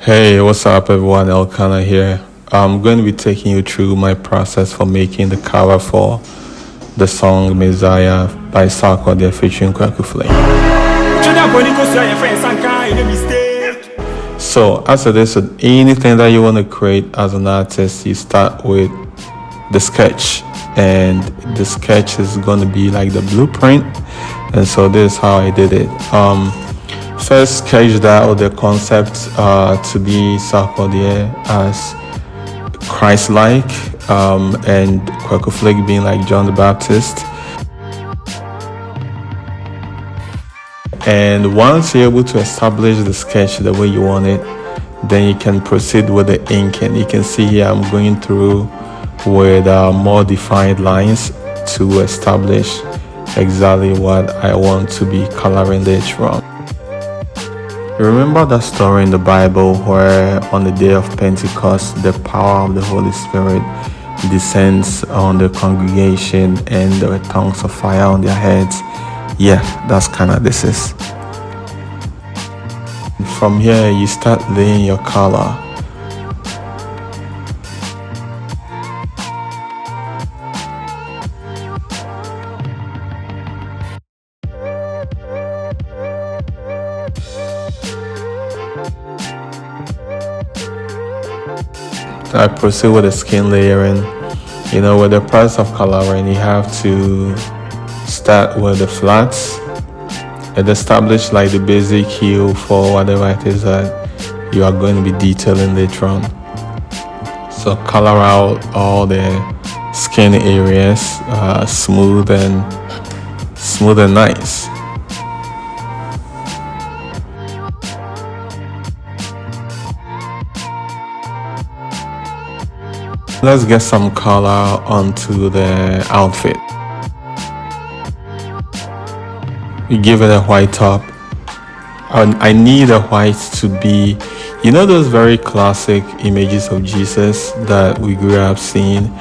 Hey, what's up everyone? Carna here. I'm going to be taking you through my process for making the cover for the song Messiah by Sarkodie featuring Kweku Flick. So as it is with anything that you want to create as an artist, you start with the sketch, and the sketch is going to be like the blueprint. And so this is how I did it. First sketched out the concept to be Sarkodie as Christ-like, and Kweku Flick being like John the Baptist. And once you're able to establish the sketch the way you want it, then you can proceed with the ink. And you can see here I'm going through with more defined lines to establish exactly what I want to be coloring this from. Remember that story in the Bible where on the day of Pentecost, the power of the Holy Spirit descends on the congregation and there were tongues of fire on their heads? Yeah, that's kind of this is. From here, you start laying your color. I proceed with the skin layering. With the process of coloring, you have to start with the flats and establish like the basic hue for whatever it is that you are going to be detailing later on. So color out all the skin areas smooth and nice. Let's get some color onto the outfit. You give it a white top. I need a white to be, those very classic images of Jesus that we grew up seeing,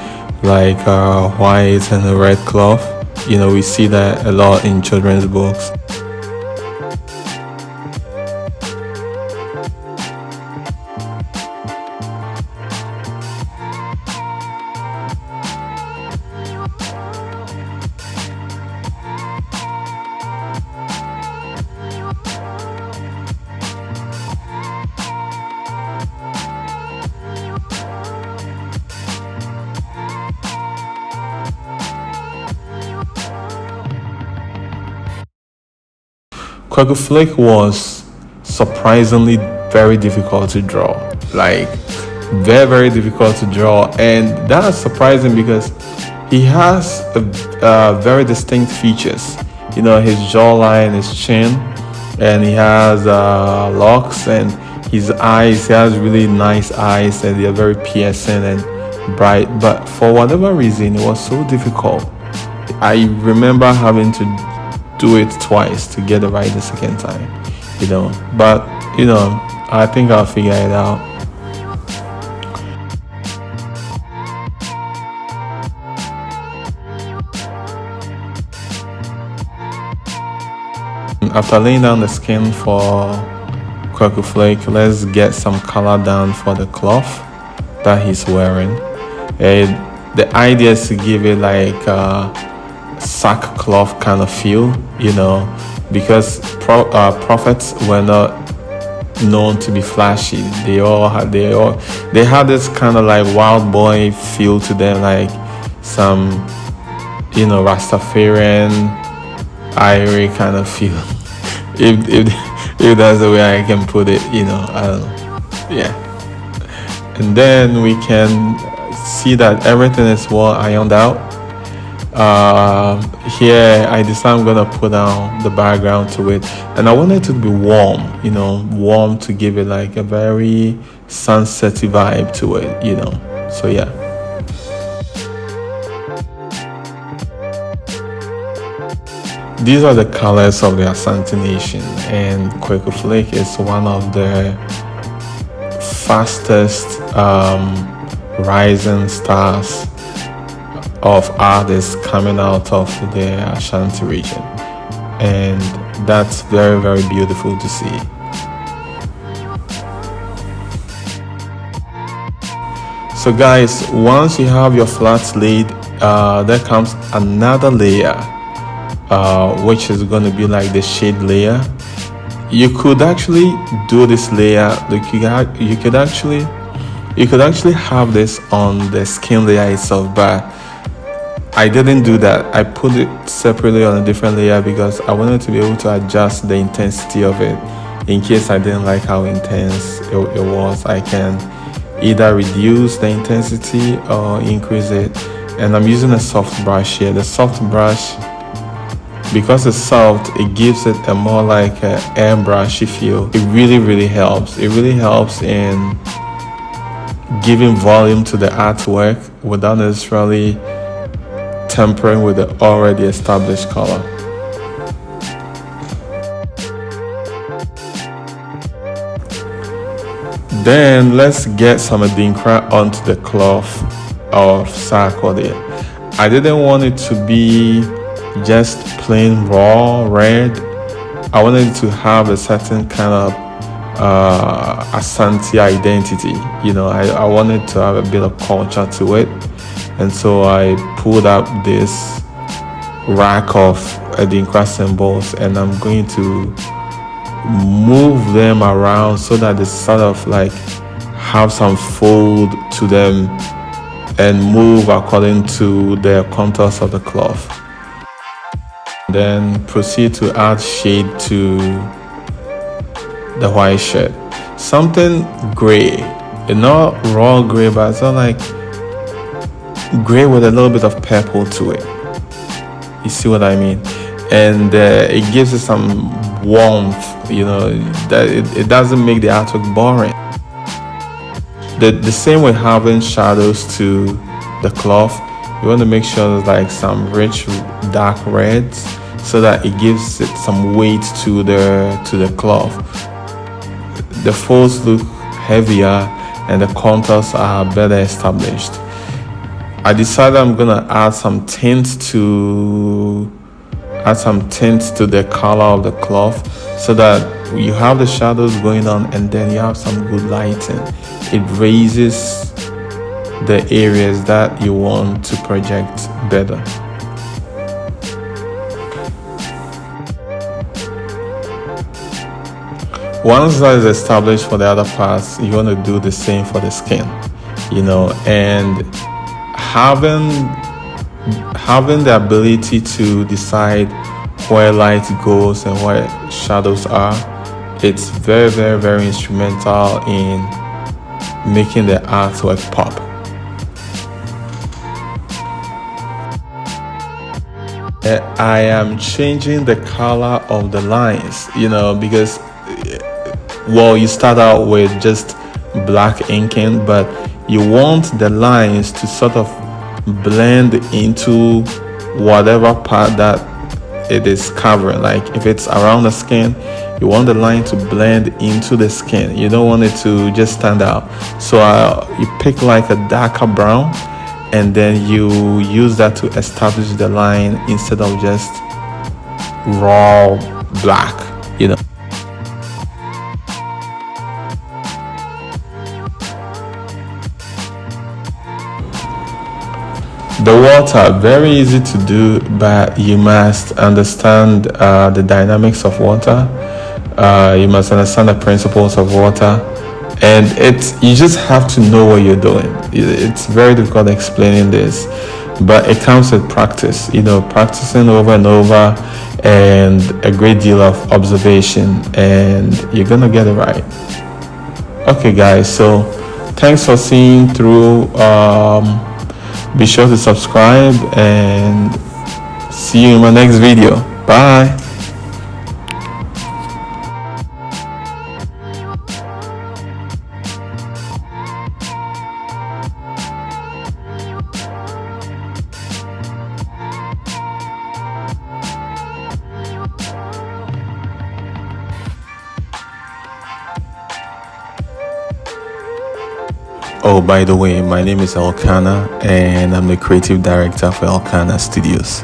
like white and a red cloth. We see that a lot in children's books. Kweku Flick was surprisingly very difficult to draw, like very, very difficult to draw, and that is surprising because he has very distinct features. His jawline, his chin, and he has locks, and his eyes. He has really nice eyes, and they are very piercing and bright. But for whatever reason, it was so difficult. I remember having to do it twice to get it right the second time, but I think I'll figure it out. After laying down the skin for Kweku Flick, let's get some color down for the cloth that he's wearing. And the idea is to give it like sackcloth kind of feel, because prophets were not known to be flashy. They had this kind of like wild boy feel to them, like some Rastafarian Irie kind of feel. if that's the way I can put it, I don't know. Yeah. And then we can see that everything is well ironed out. Here I decided I'm gonna put down the background to it, and I want it to be warm, warm to give it like a very sunsetty vibe to it, so yeah. These are the colors of the assassination, and Kweku Flick is one of the fastest rising stars of artists coming out of the Ashanti region, and that's very, very beautiful to see. So guys, once you have your flats laid, there comes another layer, which is going to be like the shade layer. You could actually do this layer, like you could actually have this on the skin layer itself, but I didn't do that. I put it separately on a different layer because I wanted to be able to adjust the intensity of it. In case I didn't like how intense it was, I can either reduce the intensity or increase it. And I'm using a soft brush here. The soft brush, because it's soft, it gives it a more like an airbrushy feel. It really helps. It really helps in giving volume to the artwork without necessarily tempering with the already established color. Then let's get some adinkra onto the cloth of Sarkodie. I didn't want it to be just plain raw red. I wanted to have a certain kind of Asante identity. I wanted to have a bit of culture to it, and so I pulled up this rack of adinkra symbols, and I'm going to move them around so that they sort of like have some fold to them and move according to the contours of the cloth. Then proceed to add shade to the white shirt. Something gray, not raw gray, but it's not like gray with a little bit of purple to it. You see what I mean? And it gives it some warmth, that it doesn't make the artwork boring. The same with having shadows to the cloth. You want to make sure there's like some rich dark reds so that it gives it some weight to the cloth. The folds look heavier and the contours are better established. I decided I'm gonna add some tint to the color of the cloth so that you have the shadows going on and then you have some good lighting. It raises the areas that you want to project better. Once that is established for the other parts, you want to do the same for the skin, and having the ability to decide where light goes and where shadows are, it's very instrumental in making the artwork pop. I am changing the color of the lines, because you start out with just black inking, but you want the lines to sort of blend into whatever part that it is covering. Like if it's around the skin, you want the line to blend into the skin. You don't want it to just stand out. So you pick like a darker brown, and then you use that to establish the line instead of just raw black, The water, very easy to do, but you must understand the dynamics of water. You must understand the principles of water, and you just have to know what you're doing. It's very difficult explaining this, but it comes with practice. Practicing over and over, and a great deal of observation, and you're gonna get it right. Okay, guys. So thanks for seeing through. Be sure to subscribe and see you in my next video. Bye. Oh, by the way, my name is Carna and I'm the creative director for Carna Studios.